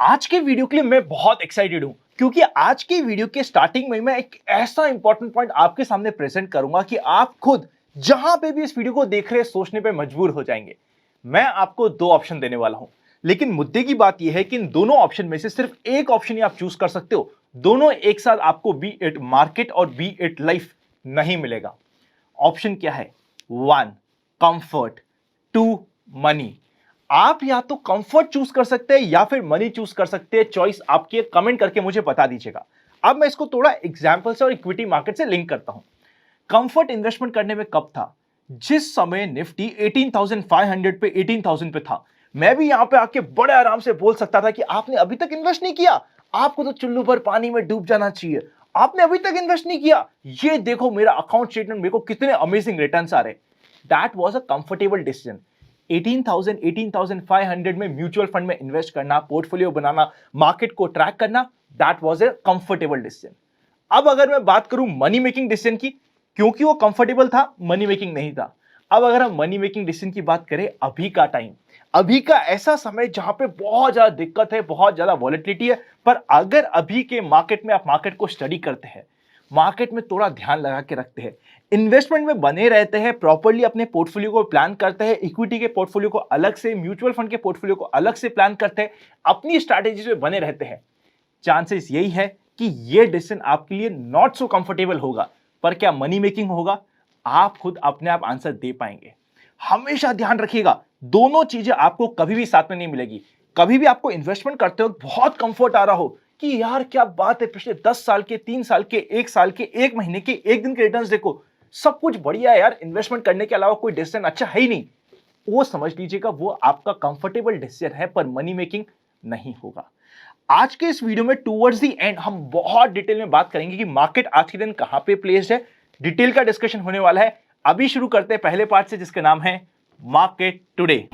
आज के वीडियो के लिए मैं बहुत एक्साइटेड हूं क्योंकि आज के वीडियो के स्टार्टिंग में मैं एक ऐसा इंपॉर्टेंट पॉइंट आपके सामने प्रेजेंट करूंगा कि आप खुद जहां पे भी इस वीडियो को देख रहे हैं सोचने पे मजबूर हो जाएंगे। मैं आपको दो ऑप्शन देने वाला हूं, लेकिन मुद्दे की बात यह है कि इन दोनों ऑप्शन में से सिर्फ एक ऑप्शन ही आप चूज कर सकते हो। दोनों एक साथ आपको बी इट मार्केट और बी इट लाइफ नहीं मिलेगा। ऑप्शन क्या है? 1 कंफर्ट, 2 मनी। आप या तो कंफर्ट चूज कर सकते हैं या फिर मनी चूज कर सकते हैं। चॉइस आपकी है, कमेंट करके मुझे बता दीजिएगा। अब मैं इसको थोड़ा एग्जांपल से और इक्विटी मार्केट से लिंक करता हूं। कंफर्ट इन्वेस्टमेंट करने में कब था? जिस समय निफ्टी 18,500 पे 18,000 पे था। मैं भी यहां पे आके बड़े आराम से बोल सकता था कि आपने अभी तक इन्वेस्ट नहीं किया, आपको तो चुल्लू भर पानी में डूब जाना चाहिए, आपने अभी तक इन्वेस्ट नहीं किया, ये देखो मेरा अकाउंट स्टेटमेंट, मेरे को कितने अमेजिंग रिटर्न्स आ रहे। That was a comfortable decision. 18,000 18,500 में म्यूचुअल फंड में इन्वेस्ट करना, पोर्टफोलियो बनाना, मार्केट को ट्रैक करना, that was a comfortable decision. अब अगर मैं बात करूं मनी मेकिंग डिसीजन की, क्योंकि वो कंफर्टेबल था, मनी मेकिंग नहीं था। अब अगर हम मनी मेकिंग डिसीजन की बात करें, अभी का टाइम, अभी का ऐसा समय जहां पे बहुत ज्यादा दिक्कत है, बहुत ज्यादा वॉलेटिलिटी है, पर अगर अभी के मार्केट में आप मार्केट को स्टडी करते हैं, मार्केट में थोड़ा ध्यान लगा के रखते हैं, इन्वेस्टमेंट में बने रहते हैं, प्रॉपर्ली अपने पोर्टफोलियो को प्लान करते हैं, इक्विटी के पोर्टफोलियो को अलग से, म्यूचुअल फंड के पोर्टफोलियो को अलग से प्लान करते हैं, अपनी स्ट्रैटेजीज में बने रहते हैं, चांसेस यही है कि ये डिसीजन आपके लिए नॉट सो कंफर्टेबल होगा। पर क्या मनी मेकिंग होगा? आप खुद अपने आप आंसर दे पाएंगे। हमेशा ध्यान रखिएगा, दोनों चीजें आपको कभी भी साथ में नहीं मिलेगी। कभी भी आपको इन्वेस्टमेंट करते वक्त बहुत कंफर्ट आ रहा हो कि यार क्या बात है, पिछले 10 साल के, 3 साल के, 1 साल के, 1 महीने के, 1 दिन के रिटर्न्स देखो, सब कुछ बढ़िया है यार, इन्वेस्टमेंट करने के अलावा कोई डिसीजन अच्छा है ही नहीं, वो समझ लीजिएगा वो आपका कंफर्टेबल डिसीजन है, पर मनी मेकिंग नहीं होगा। आज के इस वीडियो में टुवर्ड्स द एंड हम बहुत डिटेल में बात करेंगे कि मार्केट आज के दिन कहां पे प्लेस्ड है। डिटेल का डिस्कशन होने वाला है। अभी शुरू करते हैं पहले पार्ट से, जिसका नाम है मार्केट टुडे।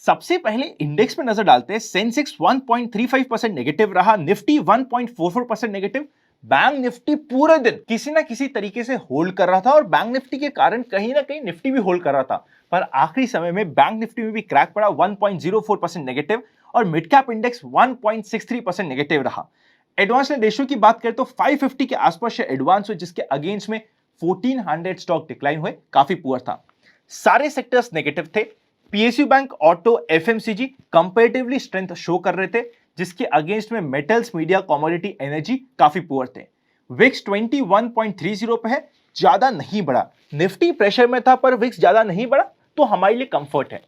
सबसे पहले इंडेक्स में नजर डालते हैं। सेंसेक्स 1.35% नेगेटिव रहा, निफ्टी 1.44% नेगेटिव। बैंक निफ्टी पूरे दिन किसी ना किसी तरीके से होल्ड कर रहा था और बैंक निफ्टी के कारण कहीं ना कहीं निफ्टी भी होल्ड कर रहा था, पर आखिरी समय में बैंक निफ्टी में भी क्रैक पड़ा, 1.04% नेगेटिव, और मिड कैप इंडेक्स 1.63% नेगेटिव रहा। एडवांस रेशियो की बात करें तो 550 के आसपास एडवांस हुए, जिसके अगेंस्ट में 1400 स्टॉक डिक्लाइन हुए, काफी पुअर था। सारे सेक्टर्स नेगेटिव थे। PSU bank, auto, FMCG comparatively strength show कर रहे थे, जिसके अगेंस्ट में मेटल्स, मीडिया, कमोडिटी, एनर्जी काफी पुअर थे। विक्स 21.30 पे है, ज्यादा नहीं बढ़ा। निफ्टी प्रेशर में था पर विक्स ज्यादा नहीं बढ़ा, तो हमारे लिए कंफर्ट है।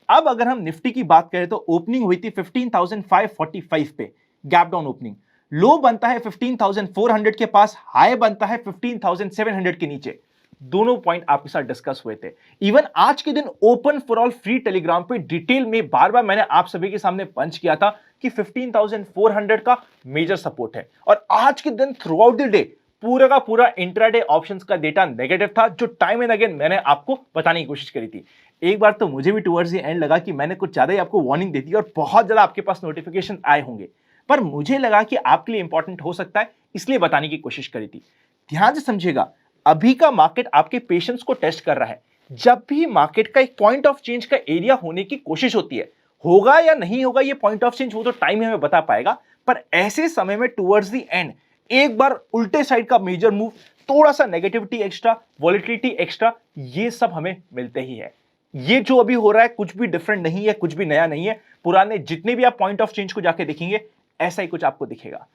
अब अगर हम निफ्टी की बात करें तो ओपनिंग हुई थी 15,545 पे, गैप डाउन ओपनिंग। लो बनता है 15,400 के पास, हाई बनता है 15,700 के नीचे। दोनों पॉइंट आपके साथ डिस्कस हुए थे। इवन आज के दिन open for all free Telegram पे डिटेल में बार बार मैंने आप सभी के सामने पंच किया था कि 15,400 का मेजर सपोर्ट है। और आज के दिन थ्रू आउट द डे पूरा का पूरा इंट्राडे ऑप्शंस का डेटा नेगेटिव था, जो टाइम एंड अगेन मैंने आपको बताने की कोशिश करी थी। एक बार तो मुझे भी टुवर्ड्स द एंड लगा कि मैंने कुछ ज्यादा ही आपको वार्निंग दे दी और बहुत ज्यादा आपके पास नोटिफिकेशन आए होंगे, पर मुझे लगा कि आपके लिए इंपॉर्टेंट हो सकता है, इसलिए बताने की कोशिश करी थी। ध्यान से समझिएगा, अभी का मार्केट आपके पेशेंस को टेस्ट कर रहा है। जब भी मार्केट का एक पॉइंट ऑफ चेंज का एरिया होने की कोशिश होती है, होगा या नहीं होगा ये पॉइंट ऑफ चेंज, वो तो टाइम हमें बता पाएगा, पर ऐसे समय में टुवर्ड्स द एंड एक बार उल्टे साइड का मेजर मूव, थोड़ा सा नेगेटिविटी एक्स्ट्रा, वॉलेटिलिटी एक्स्ट्रा, ये सब हमें मिलते ही है। ये जो अभी हो रहा है कुछ भी डिफरेंट नहीं है, कुछ भी नया नहीं है। पुराने जितने भी आप पॉइंट ऑफ चेंज को जाके देखेंगे, ऐसा ही कुछ आपको दिखेगा।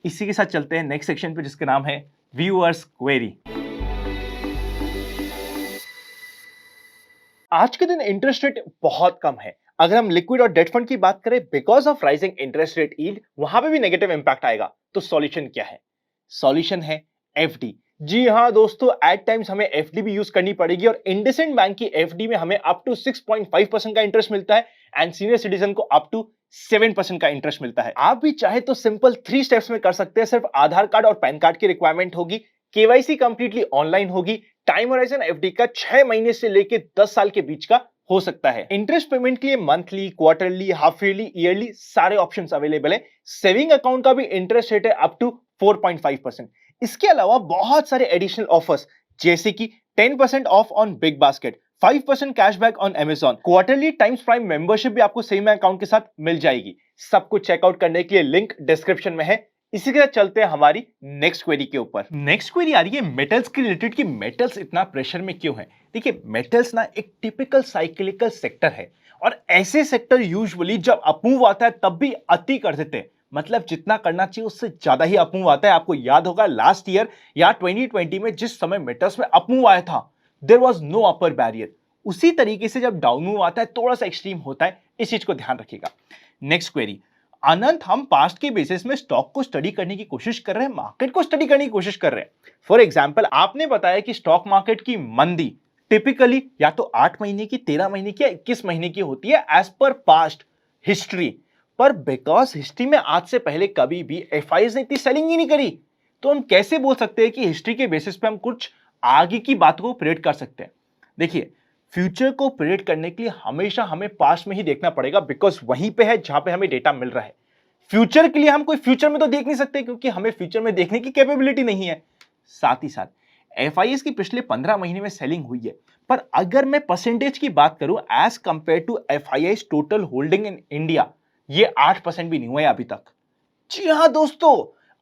इसी के साथ चलते हैं नेक्स्ट सेक्शन पे, जिसका नाम है व्यूअर्स क्वेरी। आज के दिन इंटरेस्ट रेट बहुत कम है। अगर हम लिक्विड और डेट फंड की बात करें, because of rising interest rate yield, वहां पे भी नेगेटिव इंपैक्ट आएगा। तो सॉल्यूशन क्या है? सॉल्यूशन है एफडी। जी हां दोस्तों, एट टाइम्स हमें एफडी भी यूज करनी पड़ेगी, और इंडसइंड बैंक की एफडी में हमें अप टू 6.5% का इंटरेस्ट मिलता है, एंड सीनियर सिटीजन को अप टू 7% का इंटरेस्ट मिलता है। आप भी चाहे तो सिंपल 3 स्टेप्स में कर सकते हैं। सिर्फ आधार कार्ड और पैन कार्ड की रिक्वायरमेंट होगी, केवाईसी कंप्लीटली ऑनलाइन होगी, टाइम होराइजन एफडी का 6 महीने से लेके 10 साल के बीच का हो सकता है। इंटरेस्ट पेमेंट के लिए monthly, quarterly, half yearly, yearly सारे ऑप्शंस अवेलेबल है। सेविंग अकाउंट का भी इंटरेस्ट रेट है अप टू 4.5%। इसके अलावा बहुत सारे एडिशनल ऑफर्स, जैसे कि 10% of on big basket, 5% cashback on Amazon, quarterly times prime membership भी आपको सेम अकाउंट के साथ मिल जाएगी। सब कुछ चेकआउट करने के लिए लिंक डिस्क्रिप्शन में है। इसी के साथ चलते हैं हमारी नेक्स्ट क्वेरी के ऊपर। नेक्स्ट क्वेरी आ रही है मेटल्स के रिलेटेड कि मेटल्स इतना प्रेशर में क्यों है। देखिए, मेटल्स ना एक टिपिकल साइक्लिकल सेक्टर है और ऐसे सेक्टर यूजुअली जब अपमूव आता है तब भी अति कर देते हैं। मतलब जितना करना चाहिए उससे ज्यादा ही अपमूव आता है। आपको याद होगा लास्ट ईयर या 2020 में जिस समय मेटल्स में अपमूव आया था, there was no upper barrier. उसी तरीके से जब डाउन मूव आता है थोड़ा सा एक्सट्रीम होता है, इस चीज को ध्यान रखिएगा। नेक्स्ट क्वेरी, अनंत, हम पास्ट के बेसिस में स्टॉक को स्टडी करने की कोशिश कर रहे हैं, मार्केट को स्टडी करने की कोशिश कर रहे हैं। फॉर एग्जांपल, आपने बताया कि स्टॉक मार्केट की मंदी टिपिकली या तो 8 महीने की, 13 महीने की या 21 महीने की होती है एज पर पास्ट हिस्ट्री। पर बिकॉज हिस्ट्री में आज से पहले कभी भी एफआईज ने इतनी सेलिंग ही नहीं करी, तो हम कैसे बोल सकते हैं कि हिस्ट्री के बेसिस पे हम कुछ आगे की बात को प्रेडिक्ट कर सकते हैं। देखिए, फ्यूचर को प्रेडिक्ट करने के लिए हमेशा हमें पास्ट में ही देखना पड़ेगा, बिकॉज वहीं पे है जहां पे हमें डेटा मिल रहा है। फ्यूचर के लिए हम कोई फ्यूचर में तो देख नहीं सकते, क्योंकि हमें फ्यूचर में देखने की कैपेबिलिटी नहीं है। साथ ही साथ एफआईएस की पिछले 15 महीने में सेलिंग हुई है, पर अगर मैं परसेंटेज की बात करूं as compared to FIIs total holding in India, ये 8% भी नहीं हुआ है अभी तक। जी हां दोस्तों,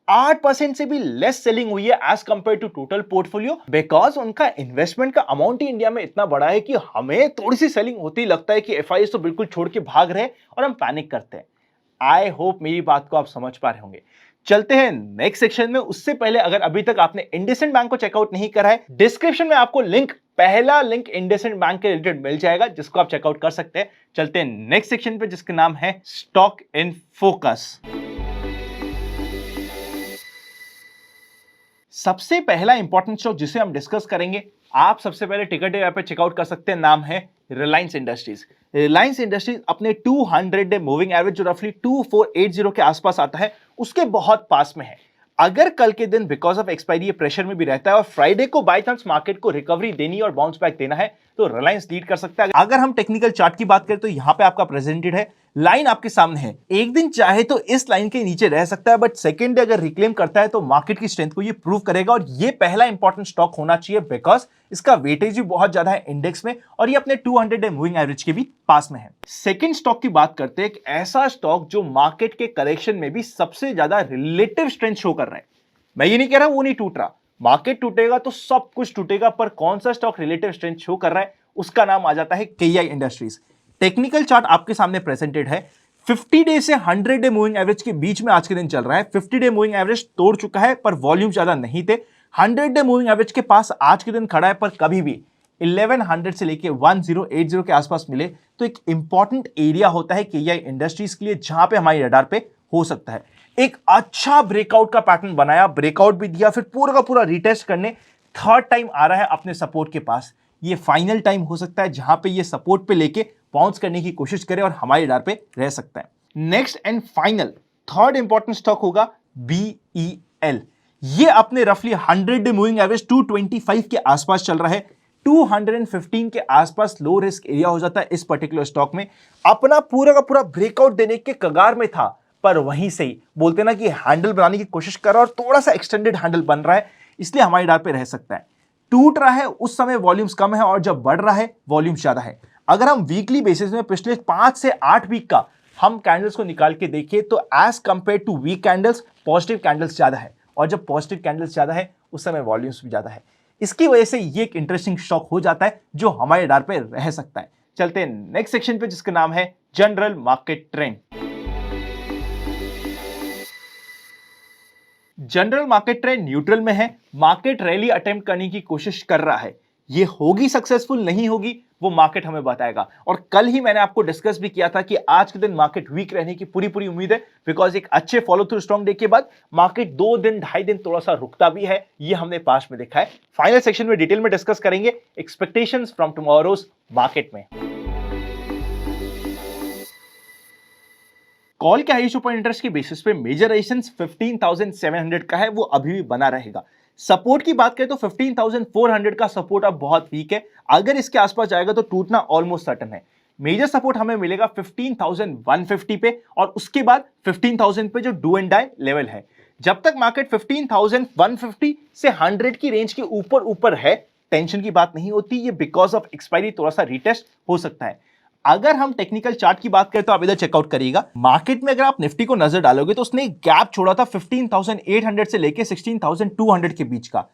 8% से भी लेस सेलिंग हुई है as compared to total portfolio, because उनका इन्वेस्टमेंट का अमाउंट ही इंडिया में इतना बड़ा है कि हमें थोड़ी सी सेलिंग होती लगता है कि एफआईएस तो बिल्कुल छोड़ के भाग रहे और हम पैनिक करते हैं। आई होप मेरी बात को आप समझ पा रहे होंगे। चलते हैं नेक्स्ट सेक्शन में। उससे पहले अगर अभी तक आपने इंडसइंड बैंक को चेकआउट नहीं करा है, डिस्क्रिप्शन में आपको पहला लिंक इंडसइंड बैंक के रिलेटेड मिल जाएगा, जिसको आप चेकआउट कर सकते हैं। चलते हैं नेक्स्ट सेक्शन पे, जिसका नाम है स्टॉक इन फोकस। सबसे पहला इंपॉर्टेंट स्टॉक जिसे हम डिस्कस करेंगे, आप सबसे पहले टिकट पे चेकआउट कर सकते हैं, नाम है रिलायंस इंडस्ट्रीज। रिलायंस इंडस्ट्रीज अपने 200 डे मूविंग एवरेज जो रफली 2480 के आसपास आता है, उसके बहुत पास में है। अगर कल के दिन बिकॉज ऑफ एक्सपायरी प्रेशर में भी रहता है और फ्राइडे को बाय चांस मार्केट को रिकवरी देनी और बाउंस बैक देना है, तो रिलायंस लीड कर सकता है। अगर हम टेक्निकल चार्ट की बात करें तो यहां पे आपका प्रेजेंटेड है, लाइन आपके सामने है। एक दिन चाहे तो इस लाइन के नीचे रह सकता है, बट सेकेंड डे अगर रिक्लेम करता है तो मार्केट की स्ट्रेंथ को ये प्रूव करेगा और ये पहला इंपॉर्टेंट स्टॉक होना चाहिए, बिकॉज इसका वेटेज भी बहुत ज्यादा है इंडेक्स में और ये अपने 200 डे मूविंग एवरेज के भी पास में है। सेकेंड स्टॉक की बात करते हैं, एक ऐसा स्टॉक जो मार्केट के करेक्शन में भी सबसे ज्यादा रिलेटिव स्ट्रेंथ शो कर रहा है। मैं ये नहीं कह रहा वो नहीं टूट रहा, मार्केट टूटेगा तो सब कुछ टूटेगा, पर कौन सा स्टॉक रिलेटिव स्ट्रेंथ शो कर रहा है, उसका नाम आ जाता है केआई इंडस्ट्रीज। टेक्निकल चार्ट आपके सामने प्रेजेंटेड है। 50 डे से 100 डे मूविंग एवरेज के बीच में आज के दिन चल रहा है। 50 डे मूविंग एवरेज तोड़ चुका है, पर वॉल्यूम ज्यादा नहीं थे। 100 डे मूविंग एवरेज के पास आज के दिन खड़ा है, पर कभी भी 1100 से लेके 1080 के आसपास मिले तो एक इंपॉर्टेंट एरिया होता है केआई इंडस्ट्रीज के लिए, जहां पे हमारी रडार पे हो सकता है। एक अच्छा ब्रेकआउट का पैटर्न बनाया, ब्रेकआउट भी दिया, फिर पूरा का पूरा रिटेस्ट करने थर्ड टाइम आ रहा है अपने सपोर्ट के पास। ये फाइनल टाइम हो सकता है जहां पे ये सपोर्ट पे लेके बाउंस करने की कोशिश करे और हमारी रडार पे रह सकता है। Next and final third important stock होगा बीईएल। ये अपने रफली 100 डे मूविंग एवरेज 225 के आसपास चल रहा है। 215 के आसपास लो रिस्क एरिया हो जाता है इस पर्टिकुलर स्टॉक में। अपना पूरा का पूरा ब्रेकआउट देने के कगार में था, पर वहीं से ही बोलते ना कि हैंडल बनाने की कोशिश कर रहा है और थोड़ा सा एक्सटेंडेड हैंडल बन रहा है, इसलिए हमारी डाल पे रह सकता है। टूट रहा है उस समय वॉल्यूम्स कम है और जब बढ़ रहा है वॉल्यूम ज्यादा है। अगर हम वीकली बेसिस में पिछले 5 से 8 वीक का हम कैंडल्स को निकाल के देखिए तो as compared to weak candles positive candles ज्यादा है, और जब पॉजिटिव कैंडल्स ज्यादा है उस समय वॉल्यूम्स भी ज्यादा है। इसकी वजह से ये एक इंटरेस्टिंग स्टॉक हो जाता है जो हमारे डार पे रह सकता है। चलते हैं नेक्स्ट सेक्शन पे, जिसका नाम है general market trend. General market trend neutral में है। मार्केट रैली अटेम्प्ट करने की कोशिश कर रहा है, ये होगी सक्सेसफुल नहीं होगी वो मार्केट हमें बताएगा। और कल ही मैंने आपको डिस्कस भी किया था कि आज के दिन मार्केट वीक रहने की पूरी उम्मीद है, बिकॉज एक अच्छे फॉलो थ्रू स्ट्रॉन्ग डे के बाद मार्केट 2 दिन 2.5 दिन थोड़ा सा रुकता भी है, ये हमने पास्ट में देखा है। फाइनल सेक्शन में डिटेल में डिस्कस करेंगे एक्सपेक्टेशंस फ्रॉम टुमारोज मार्केट में। कॉल के हाई सुपर इंटरेस्ट के बेसिस पे मेजर रेजिस्टेंस 15,700 का है, वो अभी भी बना रहेगा। सपोर्ट की बात करें तो 15,400 का सपोर्ट अब बहुत वीक है, अगर इसके आसपास जाएगा तो टूटना ऑलमोस्ट सर्टन है। मेजर सपोर्ट हमें मिलेगा 15,150 पे और उसके बाद 15,000 पे जो डू एंड डाई लेवल है। जब तक मार्केट 15,150 से 100 की रेंज के ऊपर है टेंशन की बात नहीं होती, ये बिकॉज ऑफ एक्सपायरी थोड़ा सा रीटेस्ट हो सकता है। अगर हम टेक्निकल चार्ट की बात करें तो आप इधर चेकआउट करिएगा, मार्केट में अगर आप निफ्टी को नजर डालोगे तो उसने गैप छोड़ा था 15,800 से लेके 16,200 के बीच का।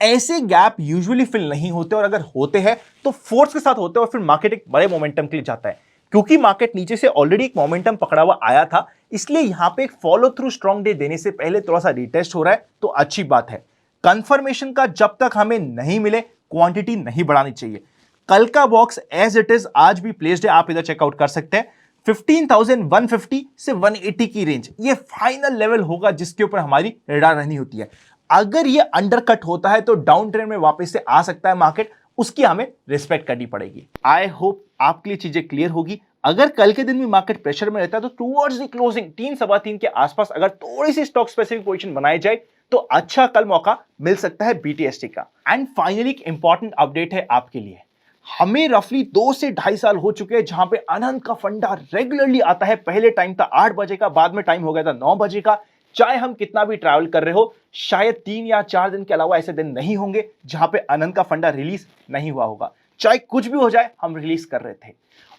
ऐसे गैप यूजुअली फिल नहीं होते, और अगर होते हैं तो फोर्स के साथ होते हैं, और फिर मार्केट एक बड़े मोमेंटम के लिए जाता है। क्योंकि मार्केट नीचे से ऑलरेडी एक मोमेंटम पकड़ा हुआ आया था, इसलिए यहां पे एक फॉलो थ्रू स्ट्रॉन्ग डे देने से पहले थोड़ा सा रिटेस्ट हो रहा है, तो अच्छी बात है। कंफर्मेशन का जब तक हमें नहीं मिले क्वांटिटी नहीं बढ़ानी चाहिए। कल का बॉक्स एज इट इज आज भी प्लेस्ड है, आप इधर चेकआउट कर सकते हैं। 15,150 से 180 की रेंज ये फाइनल लेवल होगा जिसके ऊपर हमारी रेडार रहनी होती है। अगर ये अंडरकट होता है तो डाउन ट्रेंड में वापस से आ सकता है मार्केट, उसकी हमें रिस्पेक्ट करनी पड़ेगी। आई होप आपके लिए चीजें क्लियर होगी। अगर कल के दिन भी मार्केट प्रेशर में रहता है तो टुवर्ड्स द क्लोजिंग 3-3.15 के आसपास अगर थोड़ी सी स्टॉक स्पेसिफिक पोजीशन बनाई जाए तो अच्छा कल मौका मिल सकता है बीटीएसटी का। एंड फाइनली एक इंपॉर्टेंट अपडेट है आपके लिए। हमें रफली 2 से 2.5 साल हो चुके हैं जहां पे अनंत का फंडा रेगुलरली आता है। पहले टाइम था 8 बजे का, बाद में टाइम हो गया था 9 बजे का। चाहे हम कितना भी ट्रैवल कर रहे हो, शायद 3 या 4 दिन के अलावा ऐसे दिन नहीं होंगे जहां पे अनंत का फंडा रिलीज नहीं हुआ होगा। चाहे कुछ भी हो जाए, हम रिलीज कर रहे थे।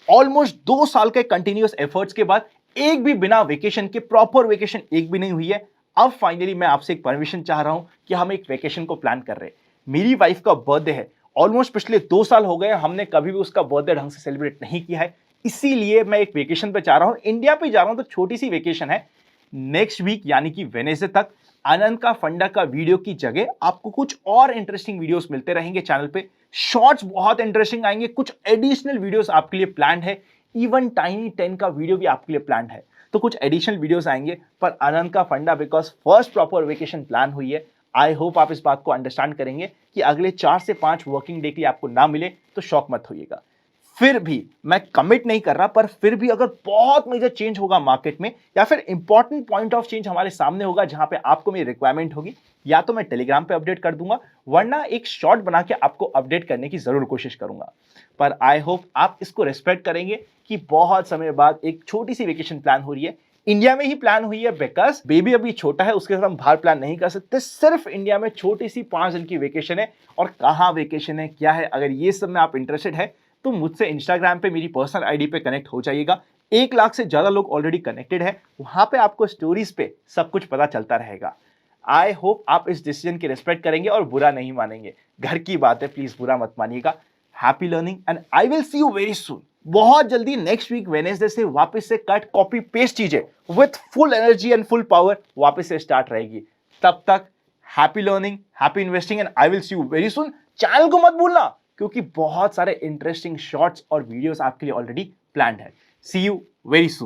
ऑलमोस्ट 2 साल के कंटिन्यूअस एफर्ट्स के बाद एक भी बिना वेकेशन के, प्रॉपर वेकेशन एक भी नहीं हुई है। अब फाइनली मैं आपसे एक परमिशन चाह रहा हूं कि हम एक वेकेशन को प्लान कर रहे हैं। मेरी वाइफ का बर्थडे है, ऑलमोस्ट पिछले 2 साल हो गए हमने कभी भी उसका बर्थडे ढंग से सेलिब्रेट नहीं किया है, इसीलिए मैं एक वेकेशन पे जा रहा हूं। इंडिया पे जा रहा हूं तो छोटी सी वेकेशन है। नेक्स्ट वीक यानी कि वेडनेसडे तक अनंत का फंडा का वीडियो की जगह आपको कुछ और इंटरेस्टिंग वीडियोस मिलते रहेंगे चैनल पे। शॉर्ट्स बहुत इंटरेस्टिंग आएंगे, कुछ एडिशनल वीडियोस आपके लिए प्लान्ड है, इवन टाइनी 10 का वीडियो भी आपके लिए प्लान्ड है। तो कुछ एडिशनल वीडियोस आएंगे, पर अनंत का फंडा because first proper vacation plan हुई है। आई होप आप इस बात को अंडरस्टैंड करेंगे कि अगले 4 से 5 वर्किंग डे के लिए आपको ना मिले तो शॉक मत होइएगा। फिर भी मैं कमिट नहीं कर रहा, पर फिर भी अगर बहुत मेजर चेंज होगा मार्केट में या फिर इंपॉर्टेंट पॉइंट ऑफ चेंज हमारे सामने होगा जहां पे आपको मेरी रिक्वायरमेंट होगी, या तो मैं टेलीग्राम पे अपडेट कर दूंगा, वरना एक शॉर्ट बना के आपको अपडेट करने की जरूर कोशिश करूंगा। पर आई होप आप इसको रिस्पेक्ट करेंगे कि बहुत समय बाद एक छोटी सी वेकेशन प्लान हो रही है। इंडिया में ही प्लान हुई है बिकॉज बेबी अभी छोटा है, उसके साथ हम बाहर प्लान नहीं कर सकते। सिर्फ इंडिया में छोटी सी 5 दिन की वेकेशन है, और कहाँ वेकेशन है क्या है, अगर ये सब में आप इंटरेस्टेड है तो मुझसे इंस्टाग्राम पे मेरी पर्सनल आईडी पे कनेक्ट हो जाइएगा। 1 लाख से ज्यादा लोग ऑलरेडी कनेक्टेड है, वहां पे आपको स्टोरीज पे सब कुछ पता चलता रहेगा। आई होप आप इस डिसीजन की रिस्पेक्ट करेंगे और बुरा नहीं मानेंगे। घर की बात है, प्लीज बुरा मत मानिएगा। Happy learning and I will see you very soon. बहुत जल्दी नेक्स्ट वीक वेडनेसडे से वापस से कट कॉपी पेस्ट चीजें with full energy and full power वापस से स्टार्ट रहेगी। तब तक happy learning, happy investing and I will see you very soon. Channel को मत भूलना क्योंकि बहुत सारे इंटरेस्टिंग शॉर्ट्स और वीडियोस आपके लिए ऑलरेडी प्लान्ड है। सी यू वेरी सून।